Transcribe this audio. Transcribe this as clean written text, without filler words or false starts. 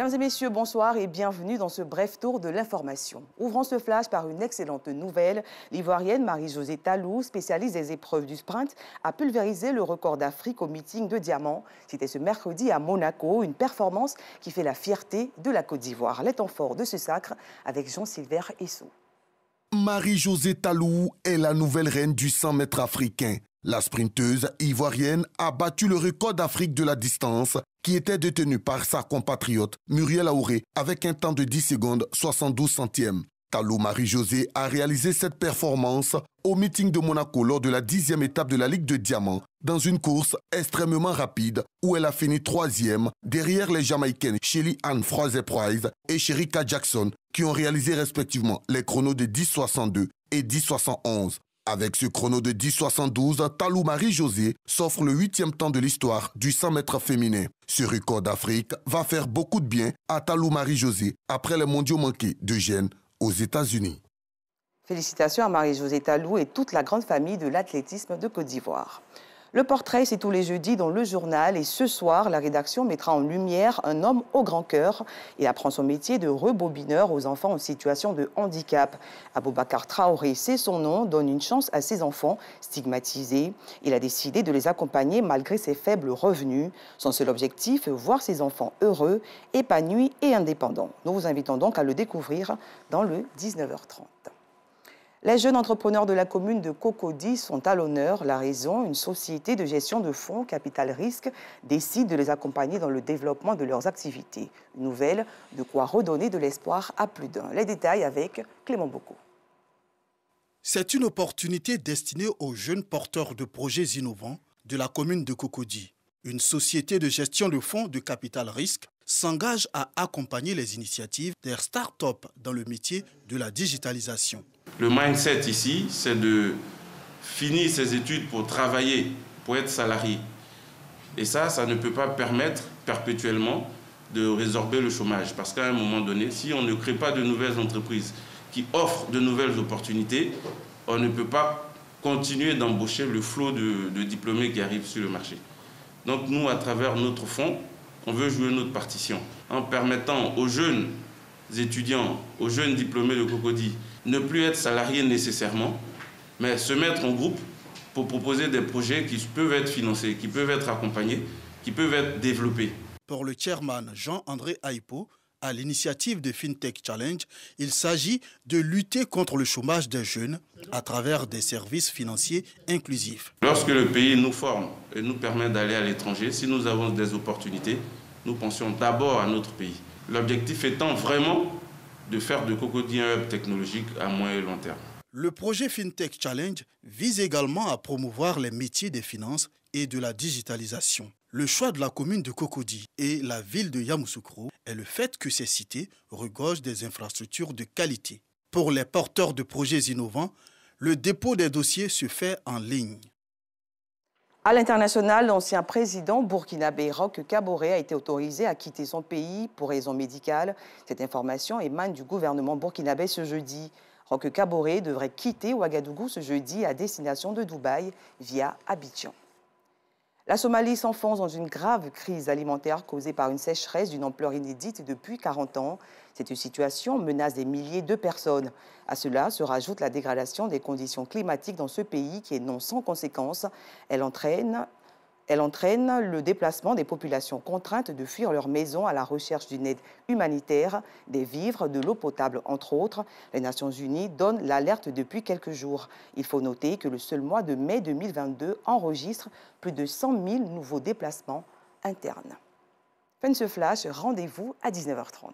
Mesdames et messieurs, bonsoir et bienvenue dans ce bref tour de l'information. Ouvrons ce flash par une excellente nouvelle. L'Ivoirienne Marie-Josée Talou, spécialiste des épreuves du sprint, a pulvérisé le record d'Afrique au meeting de diamant. C'était ce mercredi à Monaco, une performance qui fait la fierté de la Côte d'Ivoire. Les temps forts de ce sacre avec Jean-Sylvain Essou. Marie-Josée Talou est la nouvelle reine du 100 mètres africain. La sprinteuse ivoirienne a battu le record d'Afrique de la distance qui était détenu par sa compatriote Muriel Aouré avec un temps de 10 secondes 72 centièmes. Talou Marie-Josée a réalisé cette performance au meeting de Monaco lors de la 10e étape de la Ligue de Diamant dans une course extrêmement rapide où elle a fini 3e derrière les Jamaïcaines Shelly Ann Fraser-Price et Sherika Jackson qui ont réalisé respectivement les chronos de 10,62 et 10,71. Avec ce chrono de 10,72, Talou Marie-Josée s'offre le 8e temps de l'histoire du 100 mètres féminin. Ce record d'Afrique va faire beaucoup de bien à Talou Marie-Josée après les mondiaux manqués de Gênes aux États-Unis. Félicitations à Marie-Josée Talou et toute la grande famille de l'athlétisme de Côte d'Ivoire. Le portrait, c'est tous les jeudis dans le journal et ce soir, la rédaction mettra en lumière un homme au grand cœur et apprend son métier de rebobineur aux enfants en situation de handicap. Aboubacar Traoré, c'est son nom, donne une chance à ses enfants stigmatisés. Il a décidé de les accompagner malgré ses faibles revenus. Son seul objectif, voir ses enfants heureux, épanouis et indépendants. Nous vous invitons donc à le découvrir dans le 19h30. Les jeunes entrepreneurs de la commune de Cocody sont à l'honneur. La raison, une société de gestion de fonds Capital Risque décide de les accompagner dans le développement de leurs activités. Une nouvelle, de quoi redonner de l'espoir à plus d'un. Les détails avec Clément Bocco. C'est une opportunité destinée aux jeunes porteurs de projets innovants de la commune de Cocody. Une société de gestion de fonds de Capital Risque s'engage à accompagner les initiatives des start-up dans le métier de la digitalisation. Le mindset ici, c'est de finir ses études pour travailler, pour être salarié. Et ça ne peut pas permettre perpétuellement de résorber le chômage. Parce qu'à un moment donné, si on ne crée pas de nouvelles entreprises qui offrent de nouvelles opportunités, on ne peut pas continuer d'embaucher le flot de diplômés qui arrivent sur le marché. Donc nous, à travers notre fonds, on veut jouer notre partition en permettant aux jeunes étudiants, aux jeunes diplômés de Cocody, ne plus être salariés nécessairement, mais se mettre en groupe pour proposer des projets qui peuvent être financés, qui peuvent être accompagnés, qui peuvent être développés. Pour le chairman Jean-André Aipo, à l'initiative de FinTech Challenge, il s'agit de lutter contre le chômage des jeunes à travers des services financiers inclusifs. Lorsque le pays nous forme et nous permet d'aller à l'étranger, si nous avons des opportunités, nous pensions d'abord à notre pays. L'objectif étant vraiment de faire de Cocody un hub technologique à moyen et long terme. Le projet FinTech Challenge vise également à promouvoir les métiers des finances et de la digitalisation. Le choix de la commune de Cocody et la ville de Yamoussoukro est le fait que ces cités regorgent des infrastructures de qualité. Pour les porteurs de projets innovants, le dépôt des dossiers se fait en ligne. À l'international, l'ancien président burkinabé Roch Kaboré a été autorisé à quitter son pays pour raisons médicales. Cette information émane du gouvernement burkinabé ce jeudi. Roch Kaboré devrait quitter Ouagadougou ce jeudi à destination de Dubaï via Abidjan. La Somalie s'enfonce dans une grave crise alimentaire causée par une sécheresse d'une ampleur inédite depuis 40 ans. Cette situation menace des milliers de personnes. À cela se rajoute la dégradation des conditions climatiques dans ce pays qui est non sans conséquences. Elle entraîne le déplacement des populations contraintes de fuir leur maison à la recherche d'une aide humanitaire, des vivres, de l'eau potable, entre autres. Les Nations Unies donnent l'alerte depuis quelques jours. Il faut noter que le seul mois de mai 2022 enregistre plus de 100 000 nouveaux déplacements internes. Fin de ce flash, rendez-vous à 19h30.